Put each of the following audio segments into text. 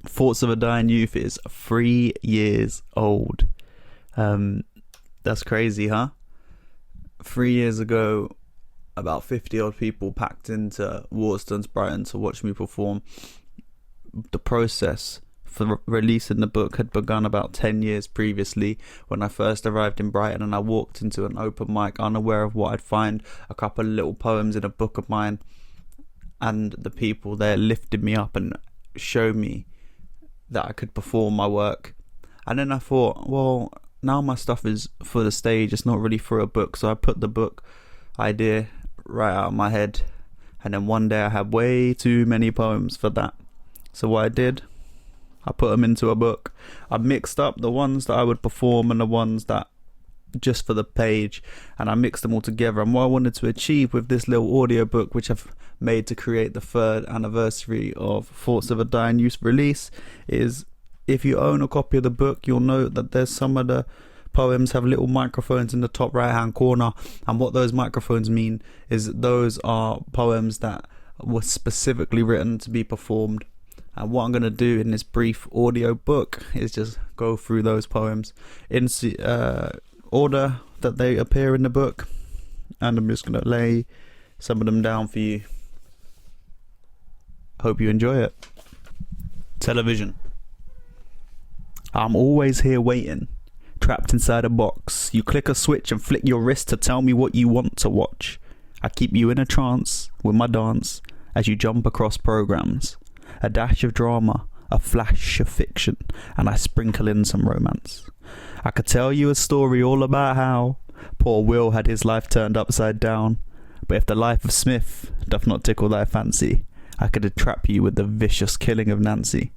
Thoughts of a Dying Youth is 3 years old. That's crazy, huh? 3 years ago, about 50 odd people packed into Waterstones, Brighton to watch me perform. The process for releasing the book had begun about 10 years previously when I first arrived in Brighton, and I walked into an open mic unaware of what I'd find, a couple of little poems in a book of mine, and the people there lifted me up and showed me that I could perform my work. And then I thought, well, now my stuff is for the stage, it's not really for a book. So I put the book idea right out of my head, and then one day I had way too many poems for that. So what I did, I put them into a book. I mixed up the ones that I would perform and the ones that just for the page, and I mixed them all together. And what I wanted to achieve with this little audiobook, which I've made to create the 3rd anniversary of Thoughts of a Dying Youth release, is if you own a copy of the book, you'll note that there's some of the poems have little microphones in the top right hand corner, and what those microphones mean is those are poems that were specifically written to be performed. And what I'm going to do in this brief audio book is just go through those poems in order that they appear in the book, and I'm just going to lay some of them down for you. Hope you enjoy it. Television. I'm always here waiting, trapped inside a box. You click a switch and flick your wrist to tell me what you want to watch. I keep you in a trance with my dance as you jump across programs. A dash of drama, a flash of fiction, and I sprinkle in some romance. I could tell you a story all about how poor Will had his life turned upside down. But if the life of Smith doth not tickle thy fancy, I could trap you with the vicious killing of Nancy.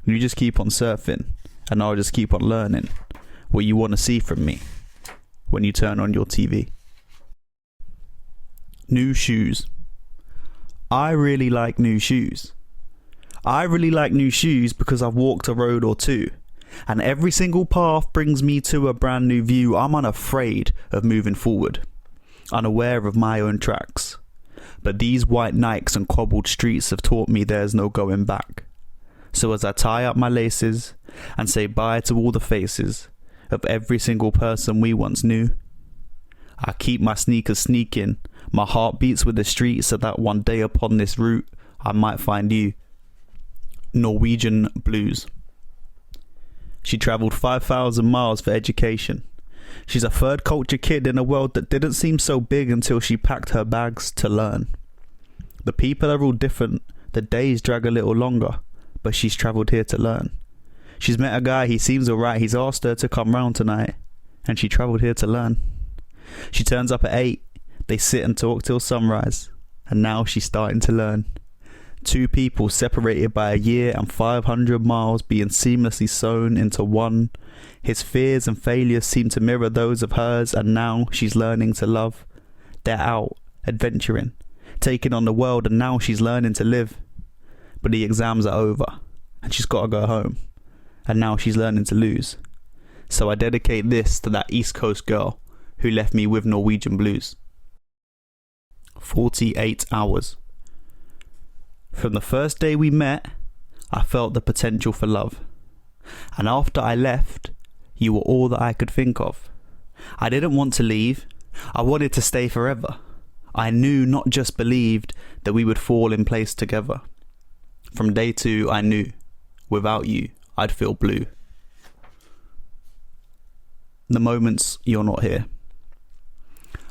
You just keep on surfing, and I'll just keep on learning what you want to see from me when you turn on your TV. New shoes. I really like new shoes. I really like new shoes because I've walked a road or two, and every single path brings me to a brand new view. I'm unafraid of moving forward, unaware of my own tracks. But these white Nikes and cobbled streets have taught me there's no going back. So as I tie up my laces and say bye to all the faces of every single person we once knew, I keep my sneakers sneaking, my heart beats with the street, so that one day upon this route I might find you. Norwegian blues. She travelled 5,000 miles for education. She's a third culture kid in a world that didn't seem so big until she packed her bags to learn. The people are all different, the days drag a little longer, but she's travelled here to learn. She's met a guy, he seems alright, he's asked her to come round tonight, and she travelled here to learn. She turns up at 8, they sit and talk till sunrise, and now she's starting to learn. Two people separated by a year and 500 miles being seamlessly sewn into one. His fears and failures seem to mirror those of hers, and now she's learning to love. They're out, adventuring, taking on the world, and now she's learning to live. But the exams are over, and she's got to go home, and now she's learning to lose. So I dedicate this to that East Coast girl who left me with Norwegian blues. 48 hours. From the first day we met, I felt the potential for love. And after I left, you were all that I could think of. I didn't want to leave. I wanted to stay forever. I knew, not just believed, that we would fall in place together. From day 2, I knew, without you, I'd feel blue. The moments you're not here.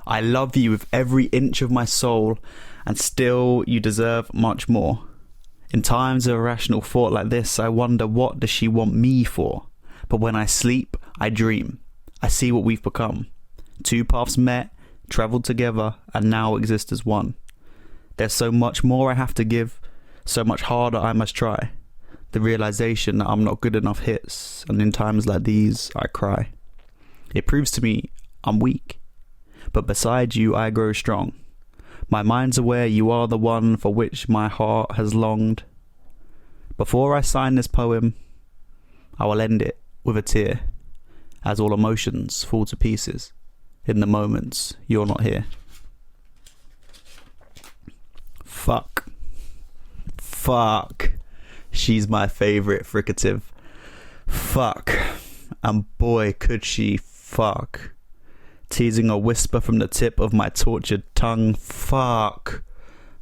I love you with every inch of my soul, and still you deserve much more. In times of irrational thought like this, I wonder, what does she want me for? But when I sleep, I dream. I see what we've become. Two paths met, travelled together, and now exist as one. There's so much more I have to give, so much harder I must try. The realization that I'm not good enough hits, and in times like these, I cry. It proves to me I'm weak, but beside you I grow strong. My mind's aware you are the one for which my heart has longed. Before I sign this poem, I will end it with a tear, as all emotions fall to pieces in the moments you're not here. Fuck. She's my favourite fricative. Fuck. And boy, could she fuck. Teasing a whisper from the tip of my tortured tongue. Fuck.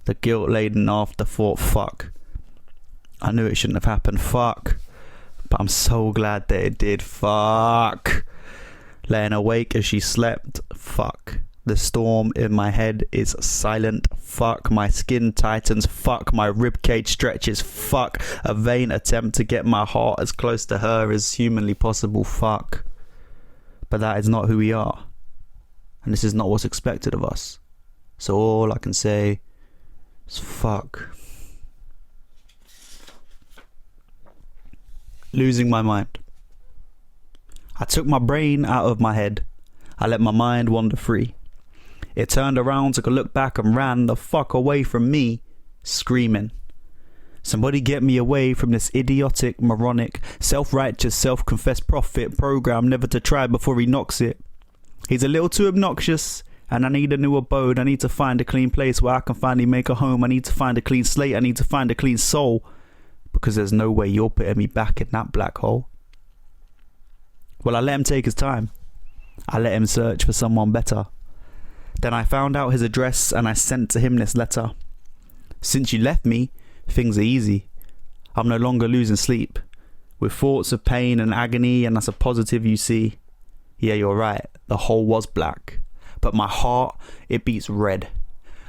The guilt-laden afterthought. Fuck. I knew it shouldn't have happened. Fuck. But I'm so glad that it did. Fuck. Laying awake as she slept. Fuck. The storm in my head is silent. Fuck. My skin tightens. Fuck. My ribcage stretches. Fuck. A vain attempt to get my heart as close to her as humanly possible. Fuck. But that is not who we are. And this is not what's expected of us. So all I can say is fuck. Losing my mind. I took my brain out of my head. I let my mind wander free. It turned around, took a look back and ran the fuck away from me, screaming. Somebody get me away from this idiotic, moronic, self-righteous, self-confessed prophet program never to try before he knocks it. He's a little too obnoxious, and I need a new abode. I need to find a clean place where I can finally make a home. I need to find a clean slate. I need to find a clean soul, because there's no way you're putting me back in that black hole. Well, I let him take his time. I let him search for someone better. Then I found out his address and I sent to him this letter. Since you left me, things are easy. I'm no longer losing sleep, with thoughts of pain and agony, and that's a positive, you see. Yeah, you're right, the hole was black, but my heart, it beats red.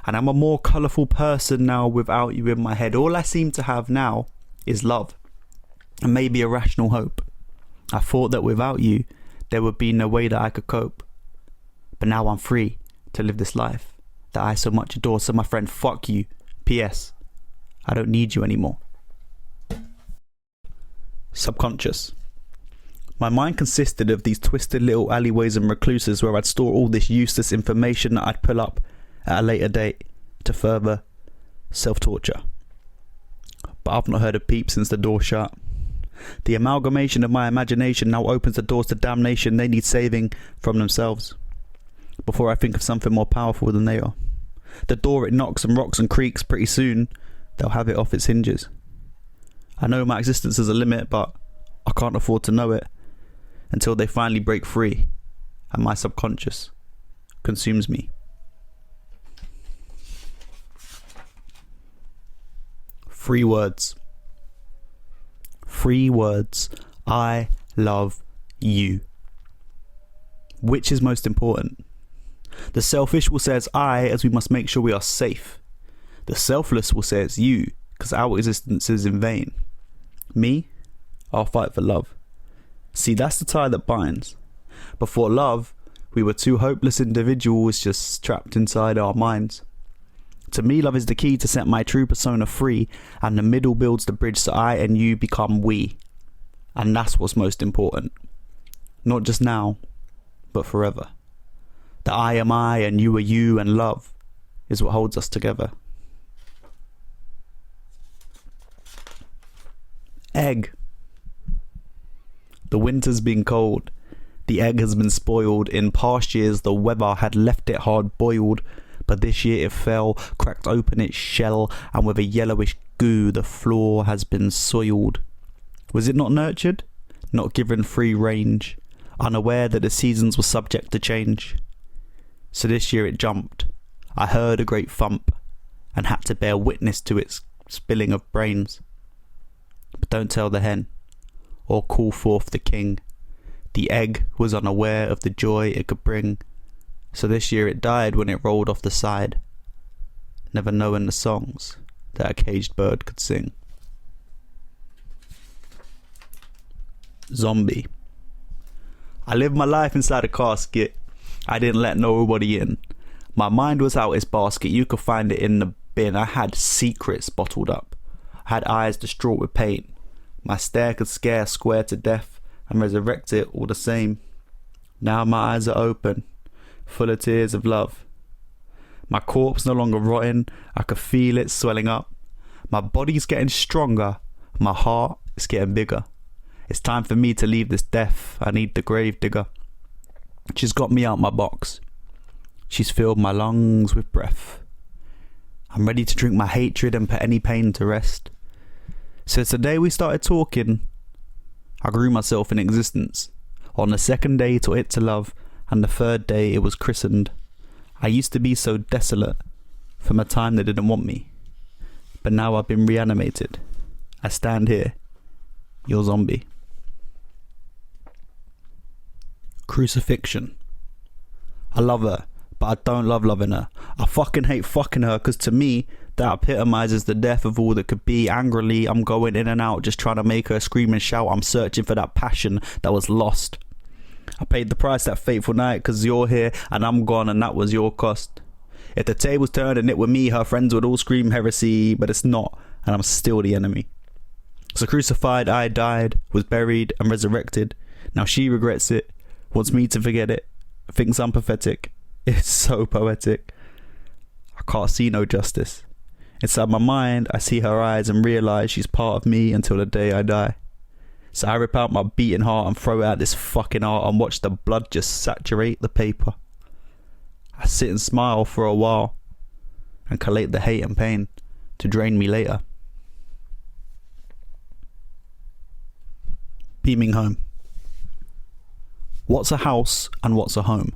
And I'm a more colourful person now without you in my head. All I seem to have now is love, and maybe a rational hope. I thought that without you, there would be no way that I could cope. But now I'm free to live this life that I so much adore. So my friend, fuck you. P.S. I don't need you anymore. Subconscious. My mind consisted of these twisted little alleyways and recluses where I'd store all this useless information that I'd pull up at a later date to further self-torture. But I've not heard a peep since the door shut. The amalgamation of my imagination now opens the doors to damnation. They need saving from themselves before I think of something more powerful than they are. The door, it knocks and rocks and creaks. Pretty soon they'll have it off its hinges. I know my existence is a limit, but I can't afford to know it until they finally break free and my subconscious consumes me. Three words. Three words. I love you. Which is most important? The selfish will say it's I, as we must make sure we are safe. The selfless will say it's you, because our existence is in vain. Me, I'll fight for love. See, that's the tie that binds. Before love, we were two hopeless individuals just trapped inside our minds. To me, love is the key to set my true persona free, and the middle builds the bridge so I and you become we. And that's what's most important. Not just now, but forever. That I am I and you are you, and love is what holds us together. Egg. The winter's been cold. The egg has been spoiled. In past years the weather had left it hard boiled, but this year it fell, cracked open its shell, and with a yellowish goo the floor has been soiled. Was it not nurtured? Not given free range? Unaware that the seasons were subject to change? So this year it jumped. I heard a great thump, and had to bear witness to its spilling of brains. But don't tell the hen, or call forth the king. The egg was unaware of the joy it could bring. So this year it died when it rolled off the side, never knowing the songs that a caged bird could sing. Zombie. I lived my life inside a casket. I didn't let nobody in. My mind was out its basket. You could find it in the bin. I had secrets bottled up. I had eyes distraught with pain. My stare could scare a square to death and resurrect it all the same. Now my eyes are open, full of tears of love. My corpse no longer rotting. I could feel it swelling up. My body's getting stronger. My heart is getting bigger. It's time for me to leave this death. I need the grave digger. She's got me out my box. She's filled my lungs with breath. I'm ready to drink my hatred and put any pain to rest. Since the day we started talking, I grew myself in existence. On the second day taught it to love, and the third day it was christened. I used to be so desolate from a time they didn't want me, but now I've been reanimated. I stand here, your zombie. Crucifixion. I love her, but I don't love loving her. I fucking hate fucking her, because to me, that epitomizes the death of all that could be. Angrily, I'm going in and out, just trying to make her scream and shout. I'm searching for that passion that was lost. I paid the price that fateful night, because you're here and I'm gone, and that was your cost. If the tables turned and it were me, her friends would all scream heresy, but it's not, and I'm still the enemy. So crucified, I died, was buried and resurrected. Now she regrets it, wants me to forget it, thinks I'm pathetic. It's so poetic. I can't see no justice. Inside my mind, I see her eyes and realise she's part of me until the day I die. So I rip out my beating heart and throw out this fucking art and watch the blood just saturate the paper. I sit and smile for a while and collate the hate and pain to drain me later. Beaming home. What's a house and what's a home?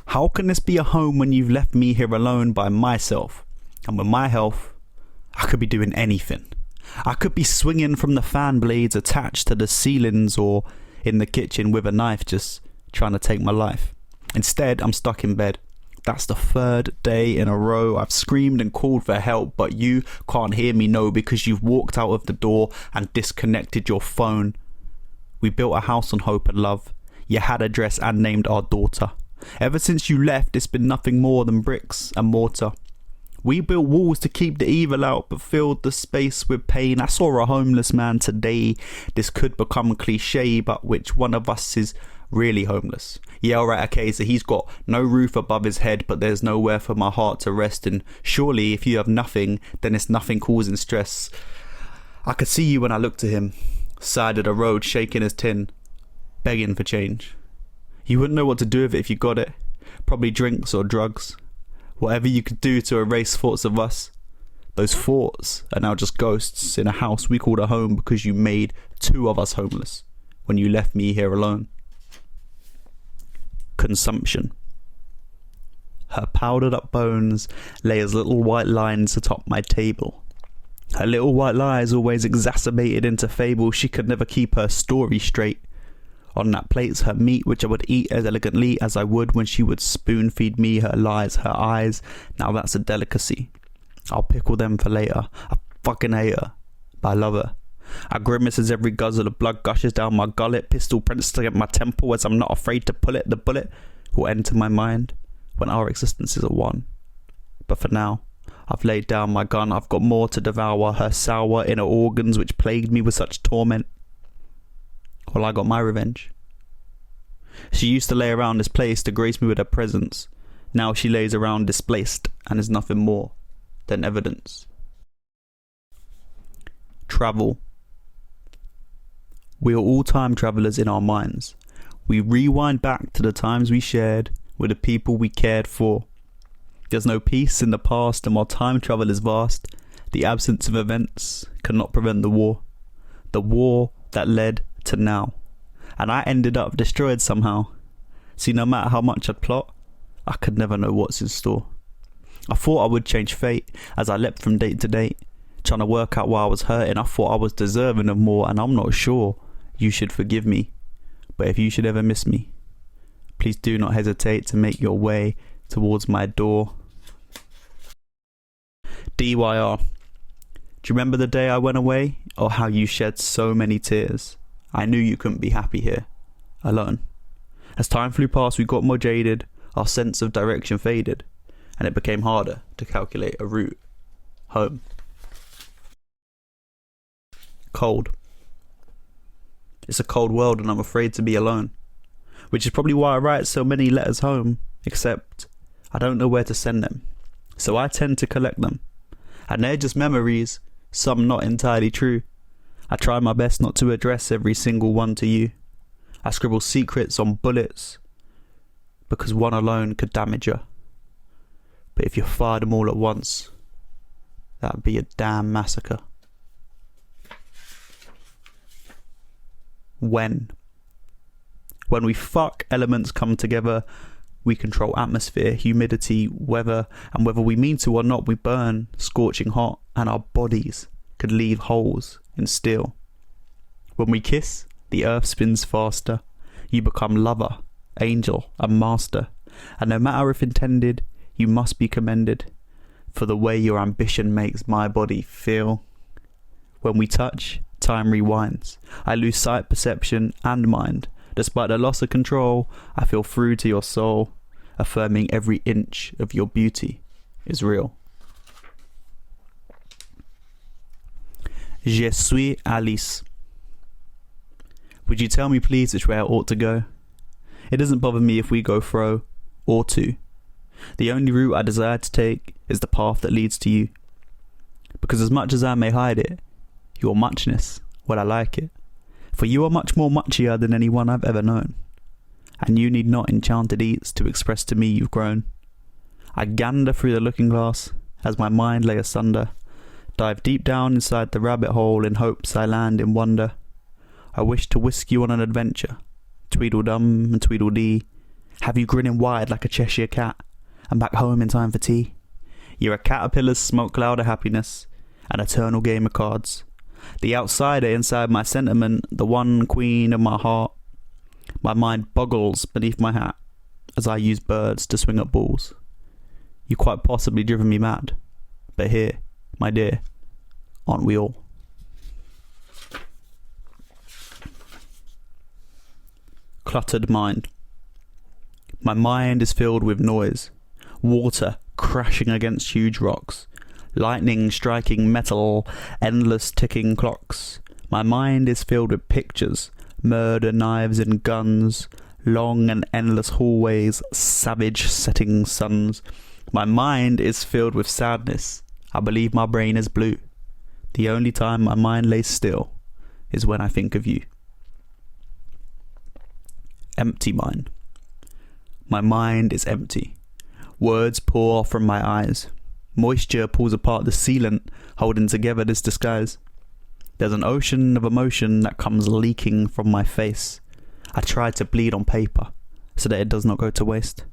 How can this be a home when you've left me here alone by myself? And with my health, I could be doing anything. I could be swinging from the fan blades attached to the ceilings, or in the kitchen with a knife just trying to take my life. Instead, I'm stuck in bed. That's the third day in a row I've screamed and called for help, but you can't hear me, no, because you've walked out of the door and disconnected your phone. We built a house on hope and love. You had a dress and named our daughter. Ever since you left, it's been nothing more than bricks and mortar. We built walls to keep the evil out, but filled the space with pain. I saw a homeless man today. This could become cliche, but which one of us is really homeless? Yeah, alright, okay, so he's got no roof above his head, but there's nowhere for my heart to rest. And surely if you have nothing, then it's nothing causing stress. I could see you when I looked to him, side of the road, shaking his tin, begging for change. You wouldn't know what to do with it if you got it. Probably drinks or drugs. Whatever you could do to erase thoughts of us. Those thoughts are now just ghosts in a house we called a home, because you made two of us homeless when you left me here alone. Consumption. Her powdered up bones lay as little white lines atop my table. Her little white lies always exacerbated into fable. She could never keep her story straight. On that plate's her meat, which I would eat as elegantly as I would when she would spoon feed me her lies, her eyes. Now that's a delicacy. I'll pickle them for later. I fucking hate her, but I love her. I grimace as every guzzle of blood gushes down my gullet. Pistol prints against my temple as I'm not afraid to pull it. The bullet will enter my mind when our existences are one. But for now, I've laid down my gun. I've got more to devour. Her sour inner organs which plagued me with such torment. Well, I got my revenge. She used to lay around this place to grace me with her presence. Now she lays around displaced and is nothing more than evidence. Travel. We are all time travellers in our minds. We rewind back to the times we shared with the people we cared for. There's no peace in the past, and while time travel is vast, the absence of events cannot prevent the war. The war that led to now, and I ended up destroyed somehow. See, no matter how much I'd plot, I could never know what's in store. I thought I would change fate as I leapt from date to date, trying to work out why I was hurting. I thought I was deserving of more, and I'm not sure you should forgive me. But if you should ever miss me, please do not hesitate to make your way towards my door. DYR. Do you remember the day I went away, or how you shed so many tears? I knew you couldn't be happy here, alone. As time flew past, we got more jaded, our sense of direction faded, and it became harder to calculate a route home. Cold. It's a cold world and I'm afraid to be alone, which is probably why I write so many letters home, except I don't know where to send them, so I tend to collect them. And they're just memories, some not entirely true. I try my best not to address every single one to you. I scribble secrets on bullets, because one alone could damage you. But if you fired them all at once, that'd be a damn massacre. When we fuck, elements come together. We control atmosphere, humidity, weather, and whether we mean to or not, we burn scorching hot, and our bodies could leave holes in steel. When we kiss, the earth spins faster. You become lover, angel, and master, and no matter if intended, you must be commended for the way your ambition makes my body feel. When we touch, time rewinds. I lose sight, perception, and mind. Despite the loss of control, I feel through to your soul, affirming every inch of your beauty is real. Je suis Alice. Would you tell me please which way I ought to go? It doesn't bother me if we go fro or to. The only route I desire to take is the path that leads to you. Because as much as I may hide it, your muchness, well, I like it. For you are much more muchier than anyone I've ever known, and you need not enchanted eats to express to me you've grown. I gander through the looking glass as my mind lay asunder, dive deep down inside the rabbit hole in hopes I land in wonder. I wish to whisk you on an adventure, Tweedledum and Tweedledee, have you grinning wide like a Cheshire cat, and back home in time for tea. You're a caterpillar's smoke cloud of happiness, an eternal game of cards. The outsider inside my sentiment, the one queen of my heart. My mind boggles beneath my hat as I use birds to swing at balls. You quite possibly driven me mad, but here, my dear, aren't we all? Cluttered mind. My mind is filled with noise, water crashing against huge rocks, lightning striking metal, endless ticking clocks. My mind is filled with pictures, murder, knives and guns, long and endless hallways, savage setting suns. My mind is filled with sadness. I believe my brain is blue. The only time my mind lays still is when I think of you. Empty mind. My mind is empty. Words pour from my eyes. Moisture pulls apart the sealant holding together this disguise. There's an ocean of emotion that comes leaking from my face. I try to bleed on paper so that it does not go to waste.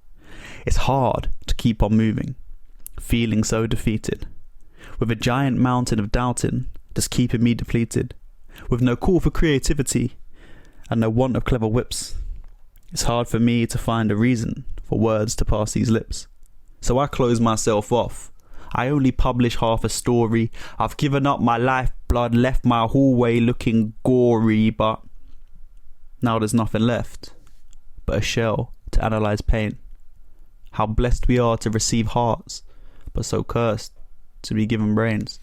It's hard to keep on moving, feeling so defeated, with a giant mountain of doubting just keeping me depleted, with no call for creativity and no want of clever whips. It's hard for me to find a reason for words to pass these lips. So I close myself off. I only publish half a story. I've given up my lifeblood, left my hallway looking gory, but now there's nothing left but a shell to analyze pain. How blessed we are to receive hearts, but so cursed to be given brains.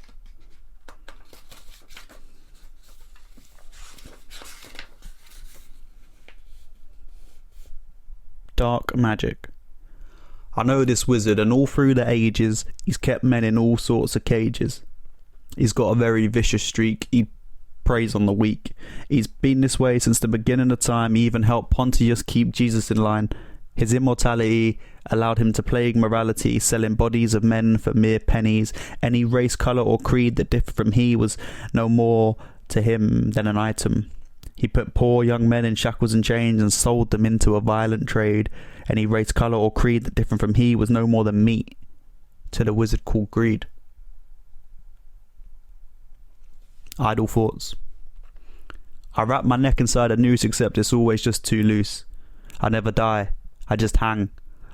Dark magic. I know this wizard, and all through the ages he's kept men in all sorts of cages. He's got a very vicious streak. He preys on the weak. He's been this way since the beginning of time. He even helped Pontius keep Jesus in line. His immortality allowed him to plague morality, selling bodies of men for mere pennies. Any race, colour or creed that differed from he was no more to him than an item. He put poor young men in shackles and chains and sold them into a violent trade. Any race, colour or creed that different from he was no more than meat to the wizard called greed. Idle thoughts. I wrap my neck inside a noose, except it's always just too loose. I never die, I just hang.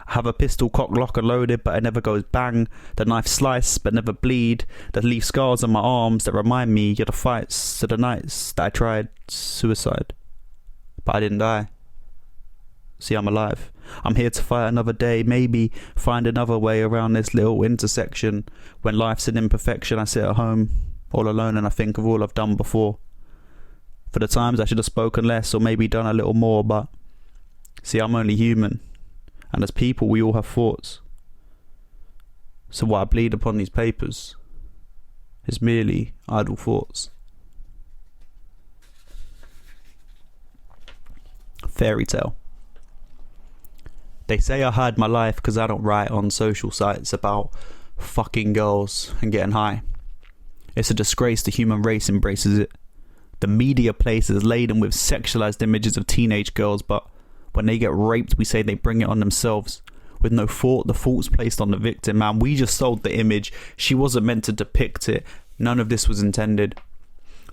I have a pistol cock lock and loaded, but it never goes bang. The knife slice but never bleed, that leave scars on my arms that remind me of the fights, of the nights that I tried suicide. But I didn't die. See, I'm alive. I'm here to fight another day, maybe find another way around this little intersection. When life's an imperfection, I sit at home all alone and I think of all I've done before. For the times I should have spoken less or maybe done a little more, but see, I'm only human, and as people we all have thoughts. So what I bleed upon these papers is merely idle thoughts. Fairy tale. They say I hide my life because I don't write on social sites about fucking girls and getting high. It's a disgrace the human race embraces it. The media place is laden with sexualized images of teenage girls, but when they get raped, we say they bring it on themselves. With no fault, the fault's placed on the victim. Man, we just sold the image. She wasn't meant to depict it. None of this was intended.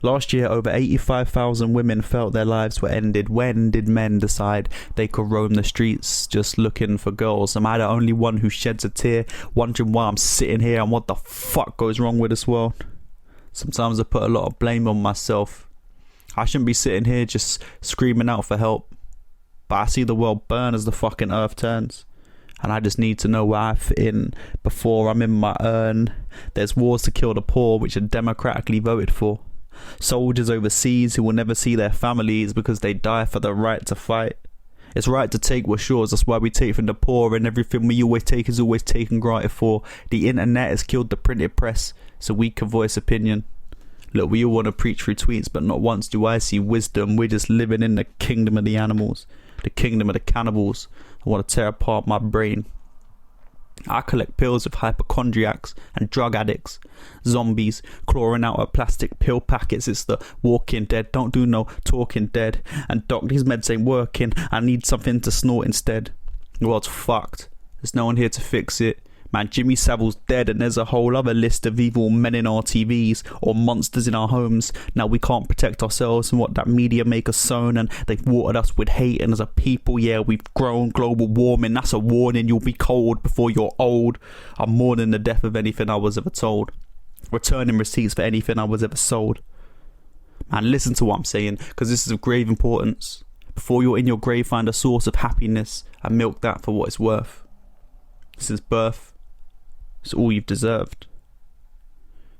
Last year, over 85,000 women felt their lives were ended. When did men decide they could roam the streets just looking for girls? Am I the only one who sheds a tear, wondering why I'm sitting here and what the fuck goes wrong with this world? Sometimes I put a lot of blame on myself. I shouldn't be sitting here just screaming out for help. But I see the world burn as the fucking earth turns. And I just need to know where I fit in before I'm in my urn. There's wars to kill the poor, which are democratically voted for. Soldiers overseas who will never see their families because they die for the right to fight. It's right to take what's yours, that's why we take from the poor, and everything we always take is always taken granted for. The internet has killed the printed press, so we can voice opinion. Look, we all want to preach through tweets, but not once do I see wisdom. We're just living in the kingdom of the animals, the kingdom of the cannibals. I want to tear apart my brain. I collect pills with hypochondriacs and drug addicts, zombies clawing out of plastic pill packets. It's the walking dead, don't do no talking dead. And doc, these meds ain't working, I need something to snort instead. The world's fucked, there's no one here to fix it. Man, Jimmy Savile's dead and there's a whole other list of evil men in our TVs or monsters in our homes. Now we can't protect ourselves from what that media make us sown, and they've watered us with hate, and as a people, yeah, we've grown global warming. That's a warning, you'll be cold before you're old. I'm mourning the death of anything I was ever told, returning receipts for anything I was ever sold. Man, listen to what I'm saying, because this is of grave importance. Before you're in your grave, find a source of happiness and milk that for what it's worth. Since birth, it's all you've deserved.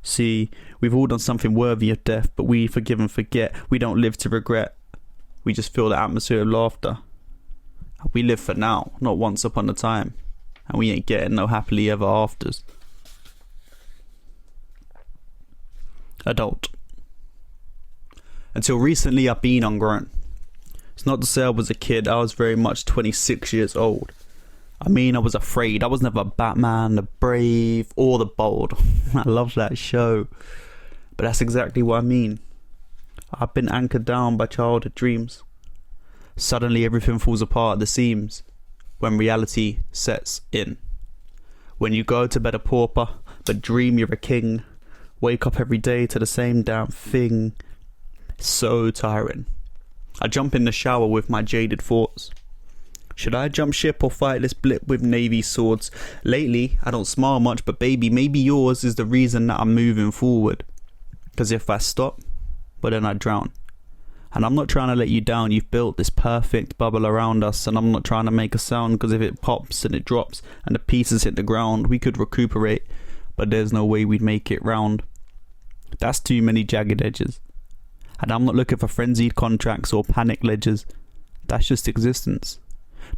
See, we've all done something worthy of death, but we forgive and forget. We don't live to regret. We just feel the atmosphere of laughter. We live for now, not once upon a time. And we ain't getting no happily ever afters. Adult. Until recently, I've been ungrown. It's not to say I was a kid. I was very much 26 years old. I mean, I was afraid. I was never Batman, the brave, or the bold. I love that show. But that's exactly what I mean. I've been anchored down by childhood dreams. Suddenly everything falls apart at the seams when reality sets in. When you go to bed a pauper, but dream you're a king. Wake up every day to the same damn thing. It's so tiring. I jump in the shower with my jaded thoughts. Should I jump ship or fight this blip with navy swords? Lately, I don't smile much, but baby, maybe yours is the reason that I'm moving forward. Cause if I stop, well then I drown. And I'm not trying to let you down, you've built this perfect bubble around us, and I'm not trying to make a sound, cause if it pops and it drops and the pieces hit the ground, we could recuperate, but there's no way we'd make it round. That's too many jagged edges. And I'm not looking for frenzied contracts or panic ledgers. That's just existence.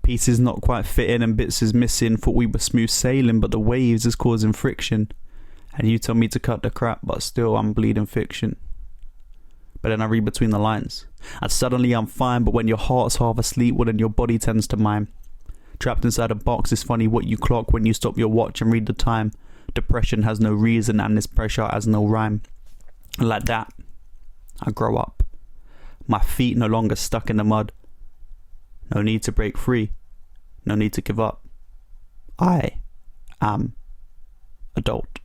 Pieces not quite fitting and bits is missing. Thought we were smooth sailing, but the waves is causing friction. And you tell me to cut the crap, but still I'm bleeding fiction. But then I read between the lines, and suddenly I'm fine. But when your heart's half asleep, well then your body tends to mime. Trapped inside a box, it's funny what you clock when you stop your watch and read the time. Depression has no reason and this pressure has no rhyme. And like that, I grow up. My feet no longer stuck in the mud. No need to break free. No need to give up. I am adult.